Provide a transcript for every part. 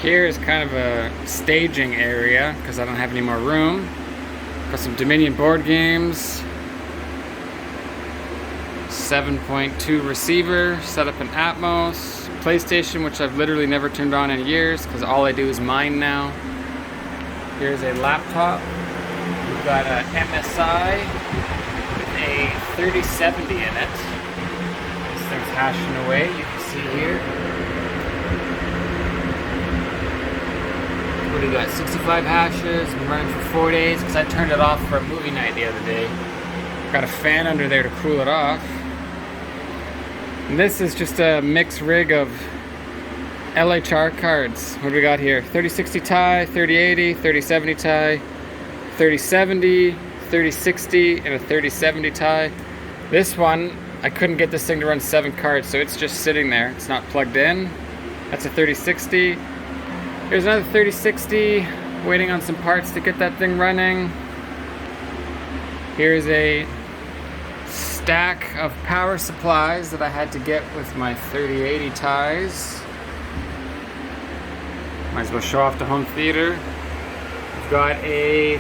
Here is kind of a staging area because I don't have any more room. Got some Dominion board games. 7.2 receiver, set up an Atmos. PlayStation, which I've literally never turned on in years because all I do is mine now. Here's a laptop. We've got a MSI with a 3070 in it. This thing's hashing away, you can see here. What do we got? 65 hashes, been running for 4 days because I turned it off for a movie night the other day. Got a fan under there to cool it off. And this is just a mixed rig of LHR cards. What do we got here? 3060 Ti, 3080, 3070 Ti, 3070, 3060, and a 3070 Ti. This one, I couldn't get this thing to run 7 cards, so it's just sitting there. It's not plugged in. That's a 3060. Here's another 3060, waiting on some parts to get that thing running. Here's a stack of power supplies that I had to get with my 3080 Tis. Might as well show off the home theater. I've got a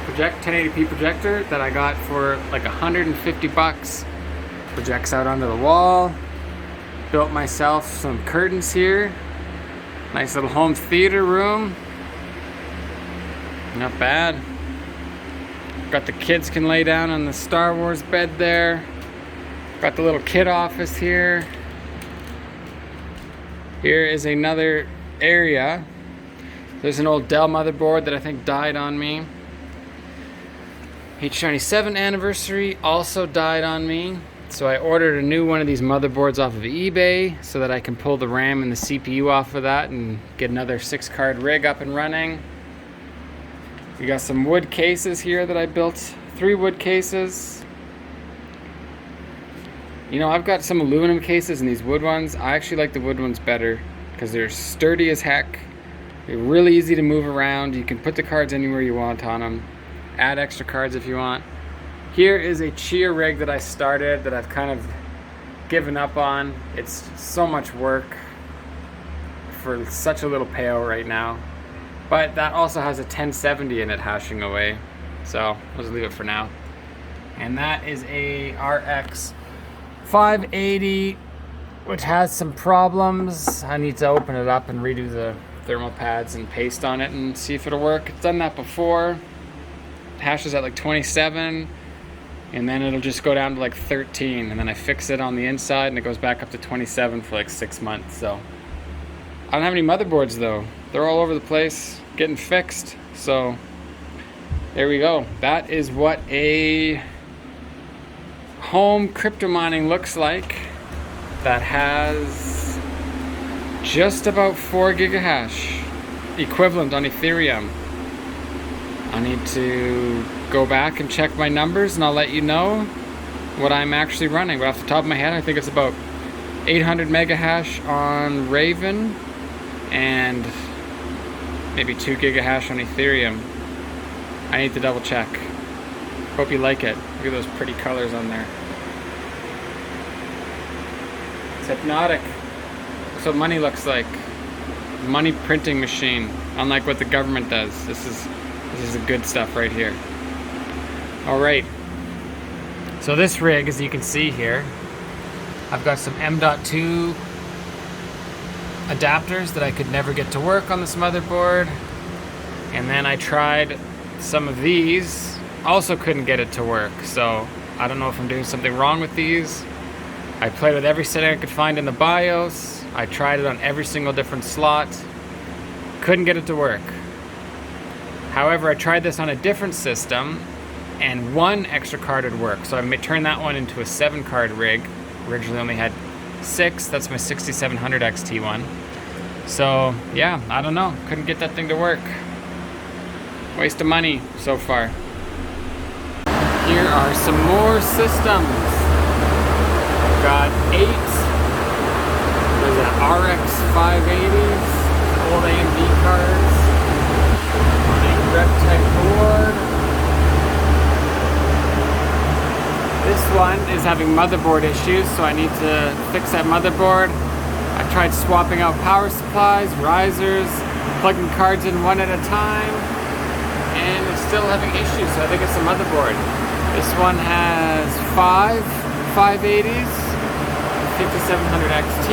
1080p projector that I got for like 150 bucks. Projects out onto the wall. Built myself some curtains here. Nice little home theater room. Not bad. Got the kids can lay down on the Star Wars bed there. Got the little kid office here. Here is another area. There's an old Dell motherboard that I think died on me. H97 anniversary also died on me. So I ordered a new one of these motherboards off of eBay so that I can pull the RAM and the CPU off of that and get another 6-card rig up and running. We got some wood cases here that I built. 3 wood cases. You know, I've got some aluminum cases and these wood ones. I actually like the wood ones better because they're sturdy as heck. They're really easy to move around. You can put the cards anywhere you want on them. Add extra cards if you want. Here is a Chia rig that I started that I've kind of given up on. It's so much work for such a little payout right now. But that also has a 1070 in it hashing away. So I'll just leave it for now. And that is a RX 580, which has some problems. I need to open it up and redo the thermal pads and paste on it and see if it'll work. It's done that before. It hashes at like 27, and then it'll just go down to like 13, and then I fix it on the inside and it goes back up to 27 for like 6 months. So I don't have any motherboards though. They're all over the place, getting fixed. So there we go. That is what a home crypto mining looks like that has just about 4 gigahash equivalent on Ethereum. I need to go back and check my numbers and I'll let you know what I'm actually running. But off the top of my head, I think it's about 800 mega hash on Raven and maybe 2 gigahash on Ethereum. I need to double check. Hope you like it. Look at those pretty colors on there. It's hypnotic. That's what money looks like. Money printing machine. Unlike what the government does. This is the good stuff right here. Alright. So this rig, as you can see here, I've got some M.2 adapters that I could never get to work on this motherboard. And then I tried some of these, also couldn't get it to work. So I don't know if I'm doing something wrong with these. I played with every setting I could find in the BIOS. I tried it on every single different slot. Couldn't get it to work. However, I tried this on a different system and 1 extra card would work. So I turned that one into a 7-card rig. Originally only had 6. That's my 6700 XT one. So yeah, I don't know. Couldn't get that thing to work. Waste of money so far. Here are some more systems. I've got 8. There's an RX 580s, old AMD cards, on a RevTech board. This one is having motherboard issues, so I need to fix that motherboard. I tried swapping out power supplies, risers, plugging cards in one at a time, and it's still having issues. So I think it's the motherboard. This one has 5 580s, 5700 XT.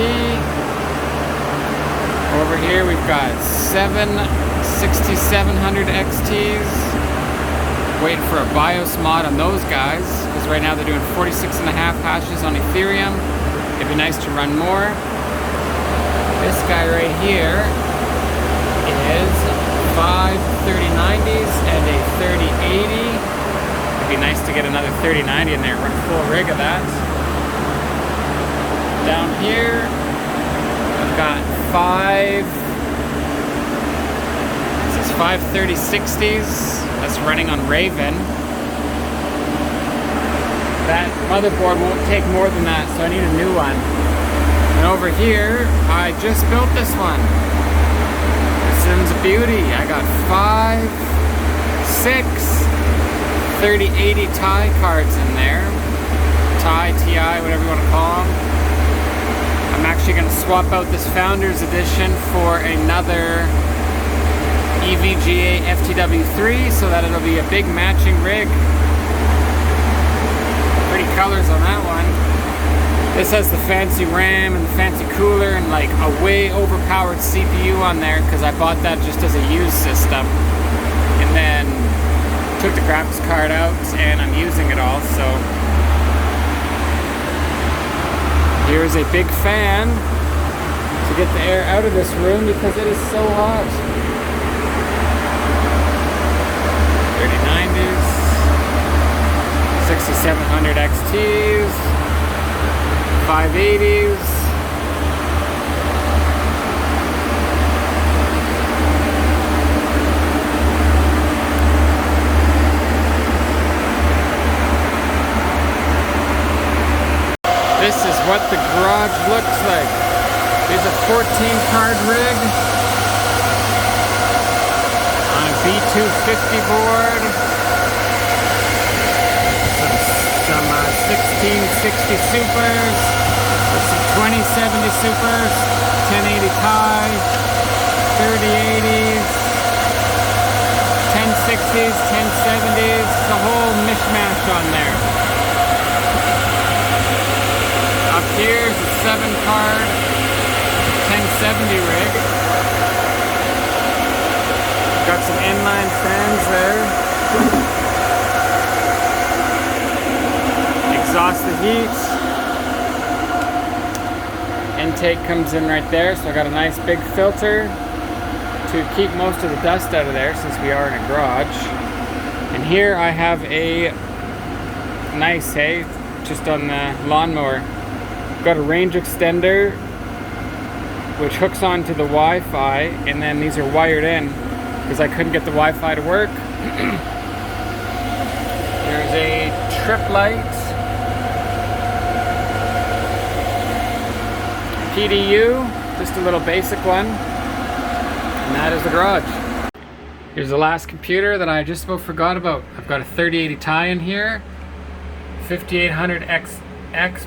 Over here we've got 7 6700 XTs. Waiting for a BIOS mod on those guys, because right now they're doing 46.5 hashes on Ethereum. It'd be nice to run more. This guy right here is 5 3090s and a 3080. It'd be nice to get another 3090 in there, run a full rig of that. Down here, I've got 5 3060s. That's running on Raven. That motherboard won't take more than that, so I need a new one. And over here, I just built this one. This one's a beauty. I got 5, 6 3080 Ti cards in there. Ti, TI, whatever you want to call them. I'm actually going to swap out this Founders Edition for another EVGA FTW3 so that it'll be a big matching rig. Pretty colors on that one. This has the fancy RAM and the fancy cooler and like a way overpowered CPU on there because I bought that just as a used system. And then took the graphics card out and I'm using it all, so. Here's a big fan to get the air out of this room because it is so hot. 3090s, 6700 XTs, 580s. This is what the garage looks like. There's a 14 card rig on a B250 board. Some 1660 supers, some 2070 supers, 1080 Ti, 3080s, 1060s, 1070s, the whole mishmash on there. Up here's a 7-card 1070 rig. Got some inline fans there. Exhaust the heat. Intake comes in right there, so I got a nice big filter to keep most of the dust out of there since we are in a garage. And here I have a nice hay just on the lawnmower. Got a range extender which hooks onto the Wi-Fi, and then these are wired in because I couldn't get the Wi-Fi to work. There's a trip light, PDU, just a little basic one, and that is the garage. Here's the last computer that I just about forgot about. I've got a 3080 Ti in here, 5800X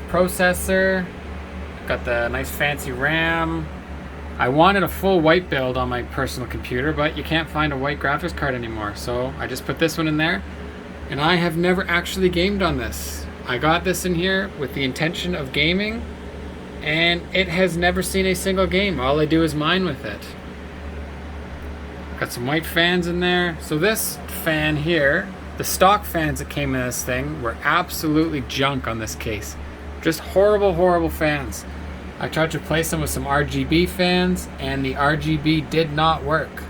processor, got the nice fancy RAM. I wanted a full white build on my personal computer, but you can't find a white graphics card anymore, so I just put this one in there, and I have never actually gamed on this. I got this in here with the intention of gaming, and it has never seen a single game. All I do is mine with it. Got some white fans in there. So this fan here, the stock fans that came in this thing were absolutely junk on this case. Just horrible, horrible fans. I tried to replace them with some RGB fans, and the RGB did not work.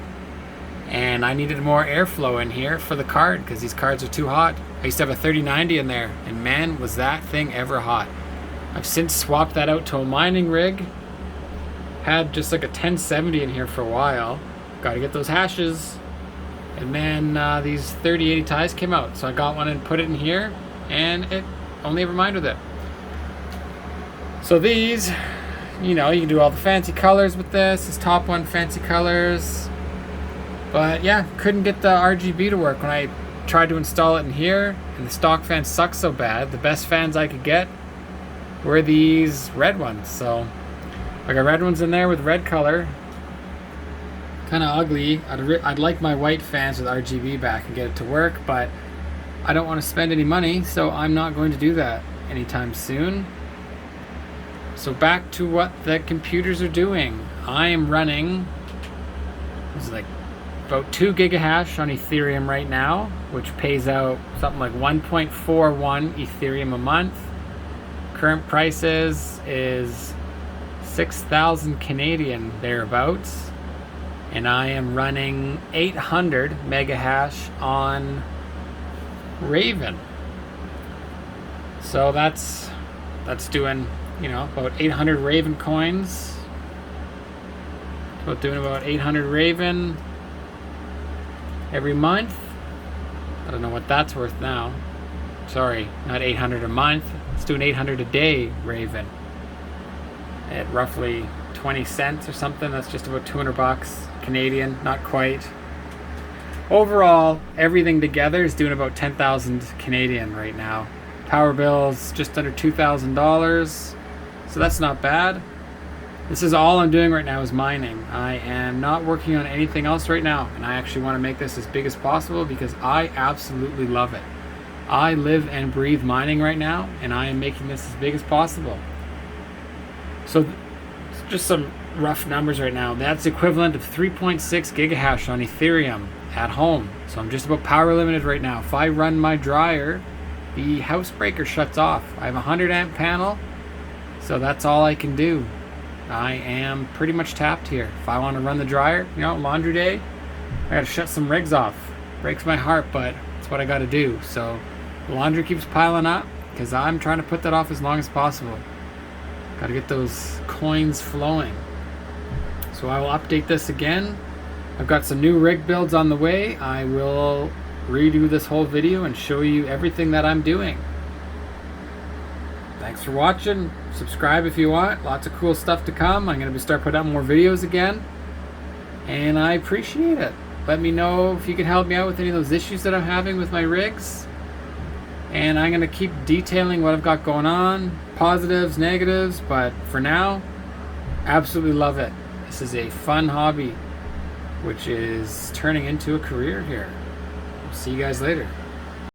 And I needed more airflow in here for the card because these cards are too hot. I used to have a 3090 in there, and man, was that thing ever hot. I've since swapped that out to a mining rig. Had just like a 1070 in here for a while. Got to get those hashes. And then these 3080 Tis came out, so I got one and put it in here, and it only ever mined with it. So these, you know, you can do all the fancy colors with this. This top one, fancy colors. But yeah, couldn't get the RGB to work when I tried to install it in here, and the stock fans suck so bad. The best fans I could get were these red ones. So I got red ones in there with red color. Kind of ugly. I'd like my white fans with RGB back and get it to work, but I don't want to spend any money, so I'm not going to do that anytime soon. So back to what the computers are doing. I am running, it's like about 2 gigahash on Ethereum right now, which pays out something like 1.41 Ethereum a month. Current prices is 6,000 Canadian thereabouts. And I am running 800 megahash on Raven. So that's doing, about 800 Raven coins. About doing about 800 Raven every month. I don't know what that's worth now. Sorry, not 800 a month. It's doing 800 a day Raven. At roughly 20 cents or something. That's just about 200 bucks Canadian, not quite. Overall, everything together is doing about 10,000 Canadian right now. Power bill's just under $2,000, so that's not bad. This is all I'm doing right now is mining. I am not working on anything else right now, and I actually want to make this as big as possible because I absolutely love it. I live and breathe mining right now, and I am making this as big as possible. So just some rough numbers right now. That's equivalent of 3.6 gigahash on Ethereum at home. So I'm just about power limited right now. If I run my dryer, the house breaker shuts off. I have a 100 amp panel, so that's all I can do. I am pretty much tapped here. If I want to run the dryer, laundry day, I gotta shut some rigs off. Breaks my heart, but it's what I gotta do. So the laundry keeps piling up because I'm trying to put that off as long as possible. Gotta get those coins flowing. So I will update this again. I've got some new rig builds on the way. I will redo this whole video and show you everything that I'm doing. Thanks for watching. Subscribe if you want. Lots of cool stuff to come. I'm going to start putting out more videos again. And I appreciate it. Let me know if you can help me out with any of those issues that I'm having with my rigs. And I'm going to keep detailing what I've got going on. Positives, negatives. But for now, absolutely love it. This is a fun hobby, which is turning into a career here. See you guys later.